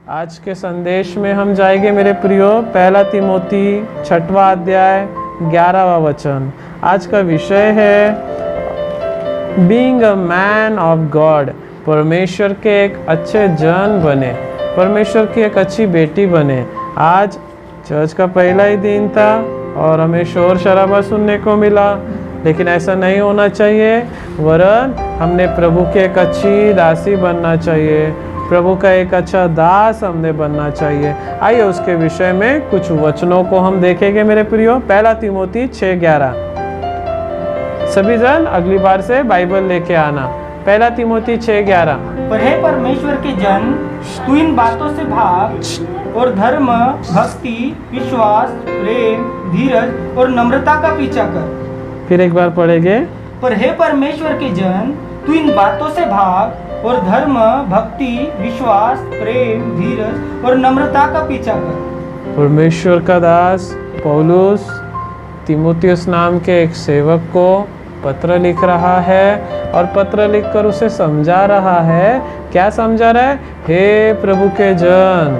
आज के संदेश में हम जाएंगे मेरे प्रियो, पहला तिमोथी 6वां अध्याय 11वां वचन। आज का विषय है being a man of God. परमेश्वर के एक अच्छे जन बने, परमेश्वर की एक अच्छी बेटी बने। आज चर्च का पहला ही दिन था और हमें शोर शराबा सुनने को मिला, लेकिन ऐसा नहीं होना चाहिए। वरन हमने प्रभु की एक अच्छी दासी बनना चाहिए, प्रभु का एक अच्छा दास हमने बनना चाहिए। आइए उसके विषय में कुछ वचनों को हम देखेंगे मेरे प्रियो। पहला तिमोथी 6:11। सभी जन अगली बार से बाइबल लेके आना। पहला तिमोथी 6:11। पर हे परमेश्वर के जन, तू इन बातों से भाग और धर्म, भक्ति, विश्वास, प्रेम, धीरज और नम्रता का पीछा कर। फिर एक बार पढ़ेंगे। पर हे परमेश्वर के जन, तू इन बातों से भाग और धर्म, भक्ति, विश्वास, प्रेम, धीरज और नम्रता का पीछा कर। परमेश्वर का दास पौलुस तिमोथियस नाम के एक सेवक को पत्र लिख रहा है और पत्र लिखकर उसे समझा रहा है। क्या समझा रहा है? हे प्रभु के जन।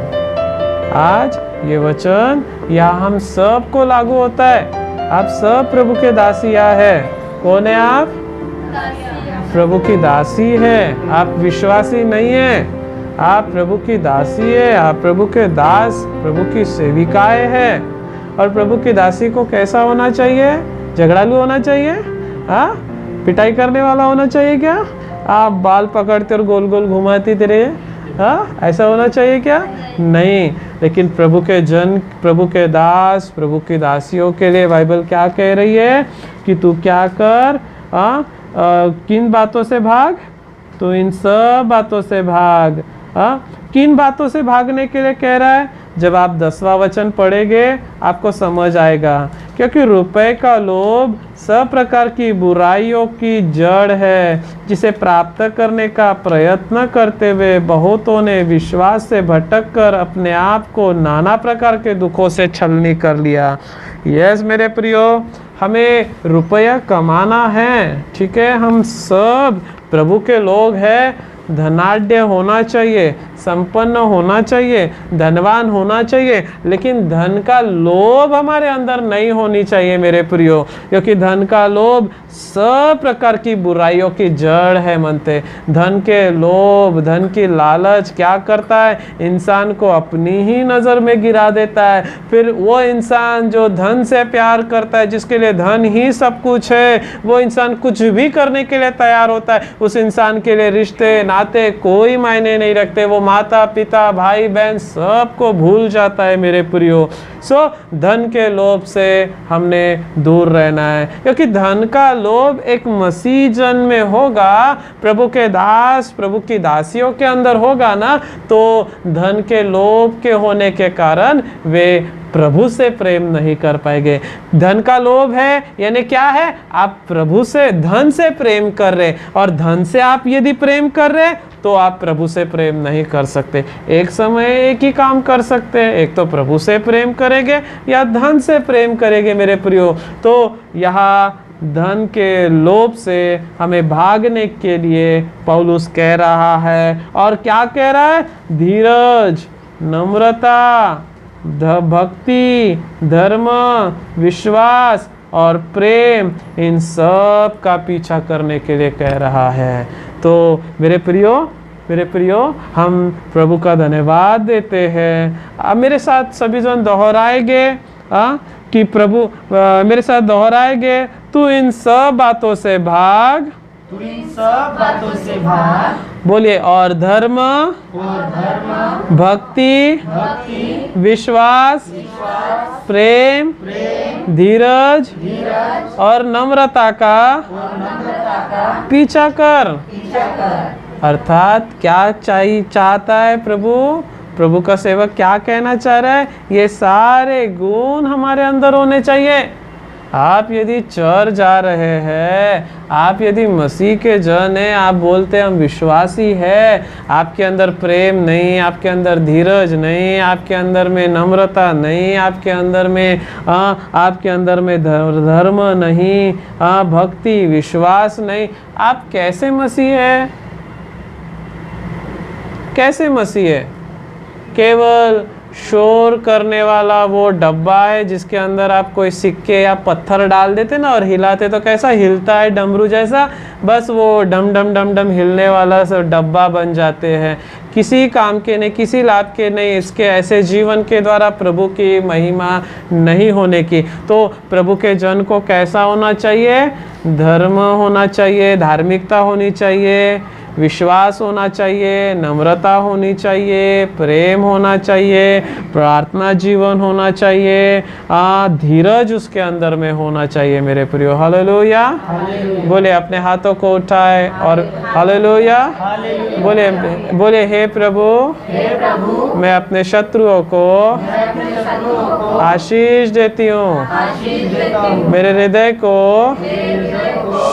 आज ये वचन यहाँ हम सब को लागू होता है। आप सब प्रभु के दासिया है। कौन है आप? प्रभु की दासी है। आप विश्वासी नहीं है, आप प्रभु की दासी है। आप प्रभु के दास, प्रभु की सेविकाएं हैं। और प्रभु की दासी को कैसा होना चाहिए? झगड़ालू होना चाहिए? हाँ, पिटाई करने वाला होना चाहिए क्या? आप बाल पकड़ते और गोल गोल घुमाती तेरे, हाँ, ऐसा होना चाहिए क्या? नहीं। लेकिन प्रभु के जन, प्रभु के दास, प्रभु की दासियों के लिए बाइबल क्या कह रही है कि तू क्या कर? किन बातों से भाग? तो इन सब बातों से भाग। किन बातों से भागने के लिए कह रहा है? जब आप 10वां वचन पढ़ेंगे आपको समझ आएगा। क्योंकि रुपए का लोभ सब प्रकार की बुराइयों की जड़ है, जिसे प्राप्त करने का प्रयत्न करते हुए बहुतों ने विश्वास से भटक कर अपने आप को नाना प्रकार के दुखों से छलनी कर लिया। यस मेरे प्रियो, हमें रुपया कमाना है, ठीक है। हम सब प्रभु के लोग हैं। धनाढ्य होना चाहिए, संपन्न होना चाहिए, धनवान होना चाहिए, लेकिन धन का लोभ हमारे अंदर नहीं होनी चाहिए मेरे प्रियो। क्योंकि धन का लोभ सब प्रकार की बुराइयों की जड़ है मनते। धन के लोभ, धन की लालच क्या करता है? इंसान को अपनी ही नज़र में गिरा देता है। फिर वो इंसान जो धन से प्यार करता है, जिसके लिए धन ही सब कुछ है, वो इंसान कुछ भी करने के लिए तैयार होता है। उस इंसान के लिए रिश्ते नाते कोई मायने नहीं रखते। वो माता पिता, भाई बहन सबको भूल जाता है मेरे प्रियो। धन के लोभ से हमने दूर रहना है। क्योंकि धन का लोभ एक मसीह जन में होगा, प्रभु के दास, प्रभु की दासियों के अंदर होगा ना, तो धन के लोभ के होने के कारण वे प्रभु से प्रेम नहीं कर पाएंगे। धन का लोभ है यानी क्या है? आप प्रभु से, धन से प्रेम कर रहे, और धन से आप यदि प्रेम कर रहे तो आप प्रभु से प्रेम नहीं कर सकते। एक समय एक ही काम कर सकते हैं, एक तो प्रभु से प्रेम करेंगे या धन से प्रेम करेंगे मेरे प्रियो। तो यहाँ धन के लोभ से हमें भागने के लिए पौलुस कह रहा है। और क्या कह रहा है? धीरज, नम्रता, भक्ति, धर्म, विश्वास और प्रेम, इन सब का पीछा करने के लिए कह रहा है। तो मेरे प्रियो, हम प्रभु का धन्यवाद देते हैं। अब मेरे साथ सभी जन दोहराएंगे कि प्रभु, मेरे साथ दोहराएंगे, तू इन सब बातों से भाग। तू इन सब बातों से भाग। बोलिए। और धर्म, भक्ति, विश्वास, प्रेम, धीरज और नम्रता का पीछा कर। अर्थात क्या चाहता है प्रभु? प्रभु का सेवक क्या कहना चाह रहा है? ये सारे गुण हमारे अंदर होने चाहिए। आप यदि चर्च जा रहे हैं, आप यदि मसीह के जन हैं, आप बोलते हैं हम विश्वासी है, आपके अंदर प्रेम नहीं, आपके अंदर धीरज नहीं, आपके अंदर में नम्रता नहीं, आपके अंदर में धर्म नहीं, भक्ति, विश्वास नहीं, आप कैसे मसीह है? कैसे मसीह है? केवल शोर करने वाला वो डब्बा है जिसके अंदर आप कोई सिक्के या पत्थर डाल देते ना और हिलाते तो कैसा हिलता है डमरू जैसा, बस वो डम डम डम डम हिलने वाला सब डब्बा बन जाते हैं, किसी काम के नहीं, किसी लाभ के नहीं। इसके ऐसे जीवन के द्वारा प्रभु की महिमा नहीं होने की। तो प्रभु के जन को कैसा होना चाहिए? धर्म होना चाहिए, धार्मिकता होनी चाहिए, विश्वास होना चाहिए, नम्रता होनी चाहिए, प्रेम होना चाहिए, प्रार्थना जीवन होना चाहिए, धीरज उसके अंदर में होना चाहिए मेरे प्रियो। हालेलुया। बोले अपने हाथों को उठाए और हालेलुया बोले, बोले हे प्रभु मैं अपने शत्रुओं को आशीष देती हूँ, मेरे हृदय को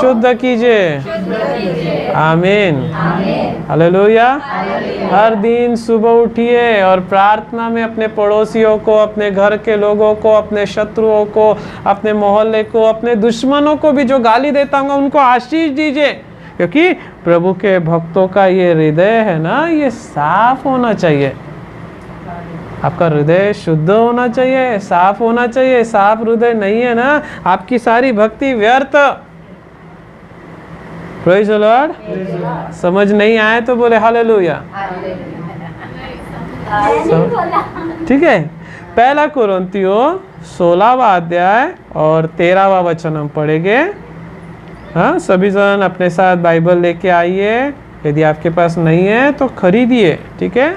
शुद्ध कीजिए। आमीन। हालेलुया। हर दिन सुबह उठिए और प्रार्थना में अपने पड़ोसियों को, अपने घर के लोगों को, अपने शत्रुओं को, अपने मोहल्ले को, अपने दुश्मनों को भी जो गाली देता हूँ उनको आशीष दीजिए, क्योंकि प्रभु के भक्तों का ये हृदय है ना, ये साफ होना चाहिए। आपका हृदय शुद्ध होना चाहिए, साफ होना चाहिए। साफ हृदय नहीं है ना, आपकी सारी भक्ति व्यर्थ। Praise the Lord. समझ नहीं आए तो बोले हालेलुया। ठीक है। पहला कुरिन्थियों 16वां अध्याय और 13वां वचन हम पढ़ेंगे। हाँ, सभी जन अपने साथ बाइबल लेके आइए, यदि आपके पास नहीं है तो खरीदिए। ठीक है,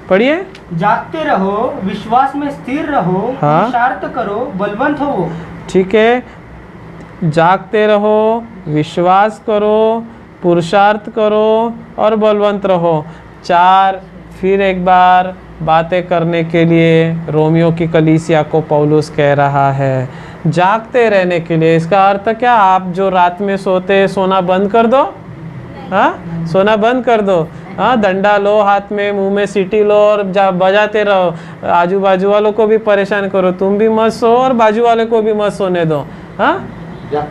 पढ़िए। जागते रहो, विश्वास में स्थिर रहो, हाँ। पुरुषार्थ करो, बलवंत हो। ठीक है, जागते रहो, विश्वास करो, पुरुषार्थ करो और बलवंत रहो। 4 फिर एक बार बातें करने के लिए रोमियो की कलीसिया को पौलुस कह रहा है, जागते रहने के लिए। इसका अर्थ क्या? आप जो रात में सोते, सोना बंद कर दो। हाँ, सोना बंद कर दो। हाँ, डंडा लो हाथ में, मुंह में सीटी लो और बजाते रहो, आजू बाजू वालों को भी परेशान करो, तुम भी मत सो और बाजू वाले को भी मत सोने दो। हाँ,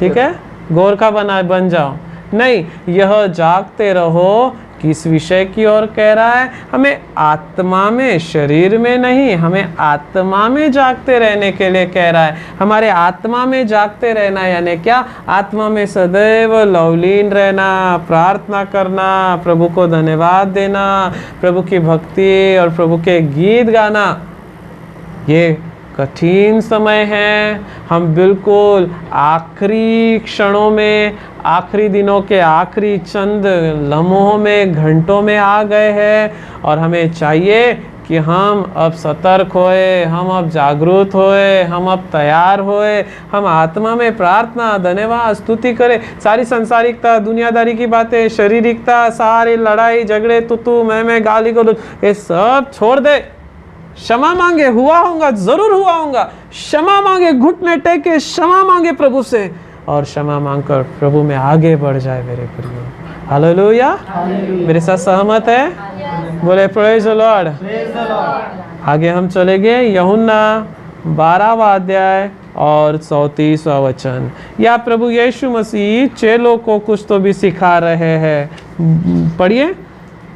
ठीक है, गोरखा बन जाओ। नहीं, यह जागते रहो किस विषय की ओर कह रहा है? हमें आत्मा में, शरीर में नहीं, हमें आत्मा में जागते रहने के लिए कह रहा है। हमारे आत्मा में जागते रहना यानी क्या? आत्मा में सदैव लवलीन रहना, प्रार्थना करना, प्रभु को धन्यवाद देना, प्रभु की भक्ति और प्रभु के गीत गाना। ये कठिन समय है, हम बिल्कुल आखिरी क्षणों में, आखिरी दिनों के आखिरी चंद लम्हों में, घंटों में आ गए हैं और हमें चाहिए कि हम अब सतर्क होए, हम अब जागरूक होए, हम अब तैयार होए, हम आत्मा में प्रार्थना, धन्यवाद, स्तुति करें। सारी संसारिकता, दुनियादारी की बातें, शारीरिकता, सारी लड़ाई झगड़े, तू मैं गाली गलौज, ये सब छोड़ दे। क्षमा मांगे, हुआ होगा, जरूर हुआ होगा। क्षमा मांगे, घुटने टेके क्षमा मांगे प्रभु से और क्षमा मांगकर प्रभु में आगे बढ़ जाए मेरे प्रियो। हालेलुया। मेरे साथ सहमत है? बोले प्रेज़ द लॉर्ड। आगे हम चलेंगे यूहन्ना 12वां अध्याय और 34वां वचन। या प्रभु यीशु मसीह चेलों को कुछ तो भी सिखा रहे हैं। पढ़िए।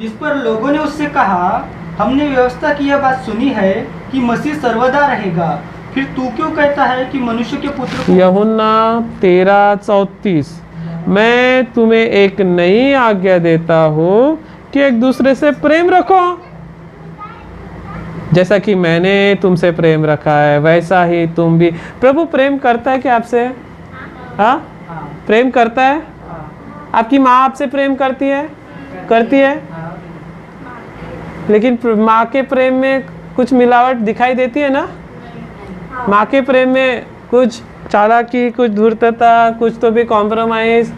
इस पर लोगों ने उससे कहा, हमने व्यवस्था की यह बात सुनी है कि मसीह सर्वदा रहेगा, फिर तू क्यों कहता है कि मनुष्य के पुत्र को? यूहन्ना 13:34। मैं तुम्हें एक नई आज्ञा देता हूँ कि एक दूसरे से प्रेम रखो, जैसा कि मैंने तुमसे प्रेम रखा है वैसा ही तुम भी। प्रभु प्रेम करता है क्या आपसे? हाँ, प्रेम करता है। आपकी माँ आपसे प्रेम करती है? करती है। लेकिन माँ के प्रेम में कुछ मिलावट दिखाई देती है ना? माँ के प्रेम में कुछ चालाकी, कुछ धूर्तता, कुछ तो भी कॉम्प्रोमाइज।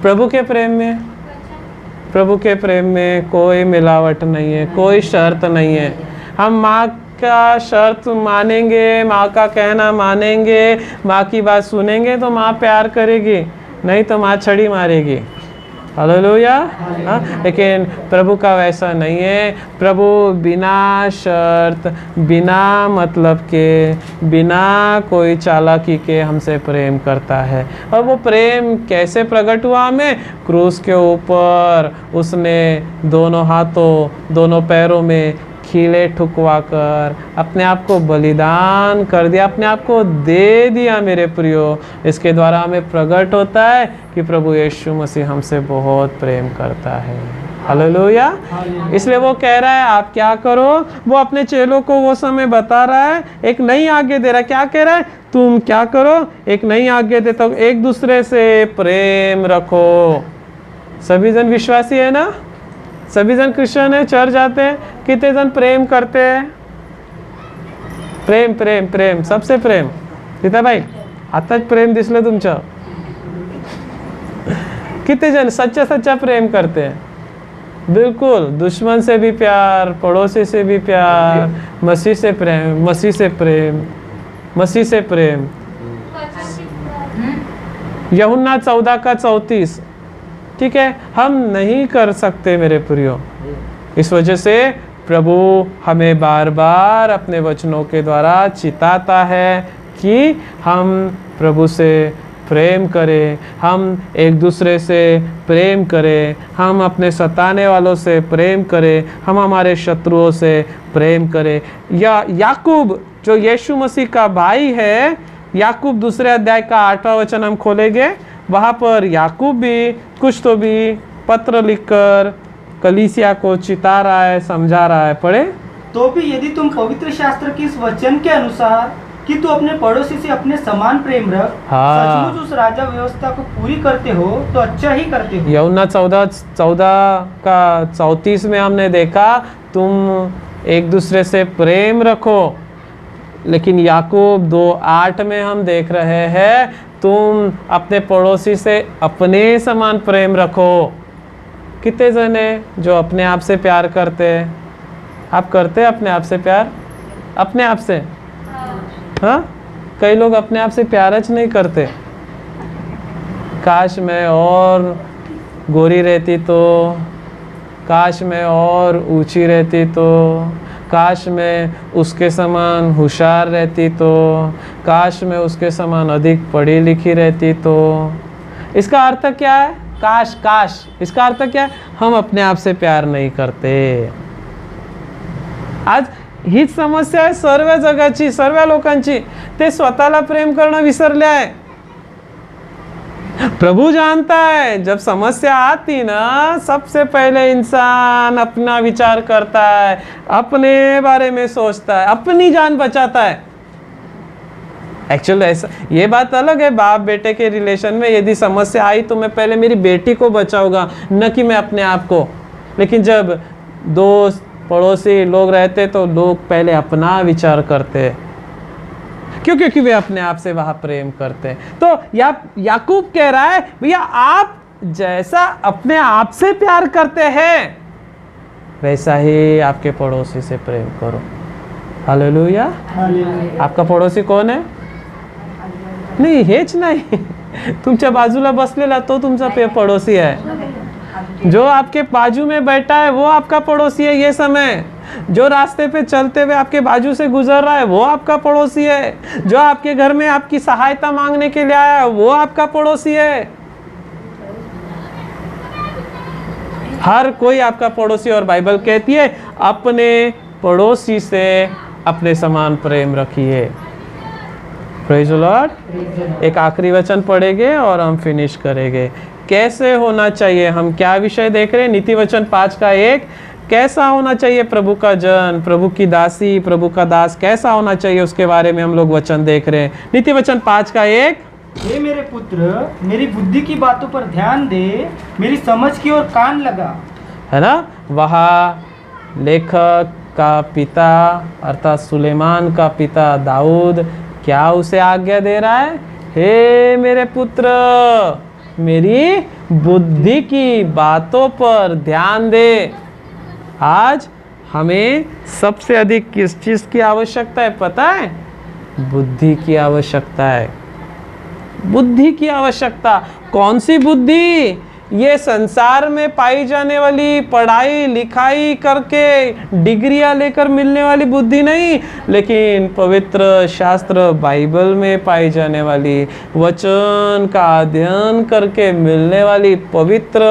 प्रभु के प्रेम में, प्रभु के प्रेम में कोई मिलावट नहीं है, कोई शर्त नहीं है। हम माँ का शर्त मानेंगे, माँ का कहना मानेंगे, माँ की बात सुनेंगे तो माँ प्यार करेगी, नहीं तो माँ छड़ी मारेगी। हालेलुया। हाँ, लेकिन प्रभु का वैसा नहीं है। प्रभु बिना शर्त, बिना मतलब के, बिना कोई चालाकी के हमसे प्रेम करता है। और वो प्रेम कैसे प्रकट हुआ हमें? क्रूस के ऊपर उसने दोनों हाथों, दोनों पैरों में कीले ठुकवा कर अपने आप को बलिदान कर दिया, अपने आप को दे दिया मेरे प्रियो। इसके द्वारा हमें प्रकट होता है कि प्रभु यीशु मसीह हमसे बहुत प्रेम करता है। हालेलुया। इसलिए वो कह रहा है आप क्या करो, वो अपने चेलों को वो समय बता रहा है, एक नई आज्ञा दे रहा है। क्या कह रहा है? तुम क्या करो, एक नई आज्ञा देता हूँ, एक दूसरे से प्रेम रखो। सभी जन विश्वासी है ना, सभी जन क्रिश्चियन है, चर्च जाते हैं, कितने जन प्रेम करते हैं? प्रेम प्रेम प्रेम, सबसे प्रेम। सीता भाई आताच प्रेम दिसलं तुमचं? कितने जन सच्चा सच्चा प्रेम करते हैं? बिल्कुल, दुश्मन से भी प्यार, पड़ोसी से भी प्यार, मसीह से प्रेम, मसीह से प्रेम, मसीह से प्रेम। यूहन्ना 14:34। ठीक है, हम नहीं कर सकते मेरे प्रियो। इस वजह से प्रभु हमें बार बार अपने वचनों के द्वारा चिताता है कि हम प्रभु से प्रेम करें, हम एक दूसरे से प्रेम करें, हम अपने सताने वालों से प्रेम करें, हम हमारे शत्रुओं से प्रेम करें। या याकूब जो यीशु मसीह का भाई है, याकूब 2 अध्याय का 8वां वचन हम खोलेंगे। वहाँ पर याकूब भी कुछ तो भी पत्र लिखकर कलीसिया को चिता रहा है, समझा रहा है। पढ़े। तो भी यदि तुम पवित्र शास्त्र के इस वचन के अनुसार कि तू अपने पड़ोसी से अपने समान प्रेम रख, सचमुच उस राजा व्यवस्था को पूरी करते हो तो अच्छा ही करते हो। यूहन्ना 14:34 में हमने देखा तुम एक दूसरे से प्रेम रखो, लेकिन याकूब 2:8 में हम देख रहे हैं तुम अपने पड़ोसी से अपने समान प्रेम रखो। कितने जन है जो अपने आप से प्यार करते हैं? आप करते हैं अपने आप से प्यार? अपने आप से? हाँ, कई लोग अपने आप से प्यारच नहीं करते। काश मैं और गोरी रहती तो, काश मैं और ऊंची रहती तो, काश मैं उसके समान होशियार रहती तो, काश मैं उसके समान अधिक पढ़ी लिखी रहती तो। इसका अर्थ क्या है? काश काश। इसका अर्थ क्या है? हम अपने आप से प्यार नहीं करते। आज हीच समस्या आहे सर्व जगाची, सर्व लोकांची। ते स्वतःला प्रेम करणं विसरले आहे। प्रभु जानता है जब समस्या आती ना, सबसे पहले इंसान अपना विचार करता है, अपने बारे में सोचता है, अपनी जान बचाता है। एक्चुअली ऐसा, ये बात अलग है बाप बेटे के रिलेशन में, यदि समस्या आई तो मैं पहले मेरी बेटी को बचाऊंगा, न कि मैं अपने आप को। लेकिन जब दोस्त पड़ोसी लोग रहते तो लोग पहले अपना विचार करते, क्यों? क्योंकि वे अपने आप से वहाँ प्रेम करते हैं। तो याकूब कह रहा है भैया आप जैसा अपने आप से प्यार करते हैं वैसा ही आपके पड़ोसी से प्रेम करो। हालेलुया। आपका पड़ोसी कौन है? नाही हेच नाही, तुमच्या बाजूला बसलेला तो तुमचा पड़ोसी है। जो आपके बाजू में बैठा है वो आपका पड़ोसी है। ये समय जो रास्ते पे चलते हुए आपके बाजू से गुजर रहा है वो आपका पड़ोसी है। जो आपके घर में आपकी सहायता मांगने के लिए आया है वो आपका पड़ोसी है। हर कोई आपका पड़ोसी। और बाइबल कहती है अपने पड़ोसी से अपने समान प्रेम रखिए। Praise the Lord. एक आखिरी वचन पढ़ेंगे और हम फिनिश करेंगे। कैसे होना चाहिए, हम क्या विषय देख रहे हैं? नीति वचन 5:1। कैसा होना चाहिए प्रभु का जन, प्रभु की दासी, प्रभु का दास कैसा होना चाहिए, उसके बारे में हम लोग वचन देख रहे हैं। नीति वचन 5:1। हे मेरे पुत्र, मेरी बुद्धि की बातों पर ध्यान दे, मेरी समझ की ओर कान लगा। है ना? वहाँ लेखक का पिता अर्थात सुलेमान का पिता दाऊद क्या उसे आज्ञा दे रहा है? हे मेरे पुत्र, मेरी बुद्धि की बातों पर ध्यान दे। आज हमें सबसे अधिक किस चीज़ की आवश्यकता है पता है? बुद्धि की आवश्यकता है। बुद्धि की आवश्यकता। कौन सी बुद्धि? ये संसार में पाई जाने वाली पढ़ाई लिखाई करके डिग्रियां लेकर मिलने वाली बुद्धि नहीं, लेकिन पवित्र शास्त्र बाइबल में पाई जाने वाली वचन का अध्ययन करके मिलने वाली पवित्र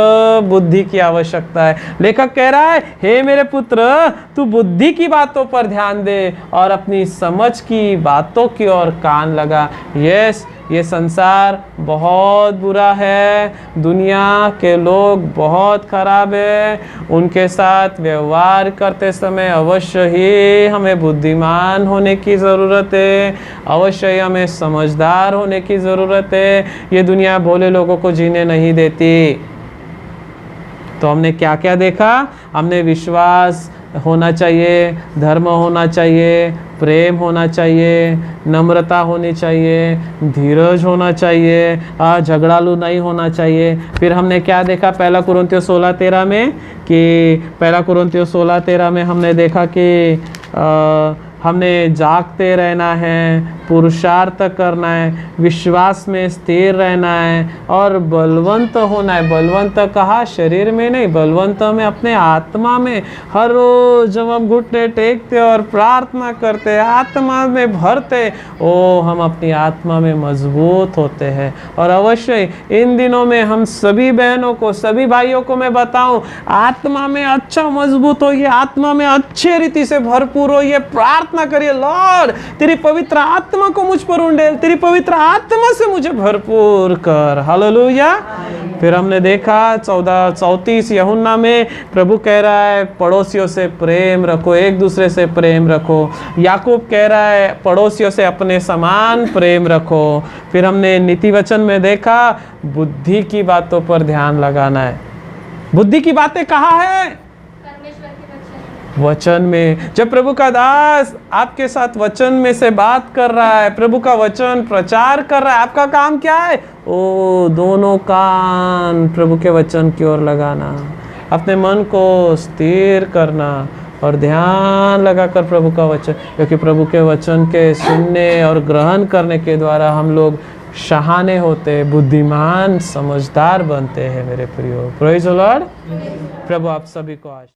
बुद्धि की आवश्यकता है। लेखक कह रहा है, हे मेरे पुत्र, तू बुद्धि की बातों पर ध्यान दे और अपनी समझ की बातों की ओर कान लगा। यस, ये संसार बहुत बुरा है, दुनिया के लोग बहुत खराब है, उनके साथ व्यवहार करते समय अवश्य ही हमें बुद्धिमान होने की ज़रूरत है, अवश्य ही हमें समझदार होने की ज़रूरत है। ये दुनिया भोले लोगों को जीने नहीं देती। तो हमने क्या क्या देखा? हमने विश्वास होना चाहिए, धर्म होना चाहिए, प्रेम होना चाहिए, नम्रता होनी चाहिए, धीरज होना चाहिए, झगड़ालू नहीं होना चाहिए। फिर हमने क्या देखा 1 कुरिन्थियों 16:13 में कि 1 कुरिन्थियों 16:13 में हमने देखा कि हमने जागते रहना है, पुरुषार्थ करना है, विश्वास में स्थिर रहना है और बलवंत होना है। बलवंत कहा शरीर में नहीं, बलवंत में अपने आत्मा में। हर रोज जब हम घुटने टेकते और प्रार्थना करते, आत्मा में भरते, ओ हम अपनी आत्मा में मजबूत होते हैं। और अवश्य इन दिनों में हम सभी बहनों को, सभी भाइयों को मैं बताऊं, आत्मा में अच्छा मजबूत होइए, आत्मा में अच्छे रीति से भरपूर होइए, प्रार्थना करिए, लॉर्ड तेरी पवित्र आत्मा को मुझ पर उंडेल, तेरी पवित्र आत्मा से मुझे भरपूर कर। हालेलुया। फिर हमने देखा 34 यूहन्ना में प्रभु कह रहा है पड़ोसियों से प्रेम रखो, एक दूसरे से प्रेम रखो। याकूब कह रहा है पड़ोसियों से अपने समान प्रेम रखो। फिर हमने नीति वचन में देखा बुद्धि की बातों पर ध्यान लगाना है। बुद्धि की बातें कहाँ है? वचन में। जब प्रभु का दास आपके साथ वचन में से बात कर रहा है, प्रभु का वचन प्रचार कर रहा है, आपका काम क्या है? ओ दोनों कान प्रभु के वचन की ओर लगाना, अपने मन को स्थिर करना और ध्यान लगाकर प्रभु का वचन, क्योंकि प्रभु के वचन के सुनने और ग्रहण करने के द्वारा हम लोग शहाने होते, बुद्धिमान, समझदार बनते हैं। मेरे प्रियो, प्रेज़ द लॉर्ड। प्रभु आप सभी को आज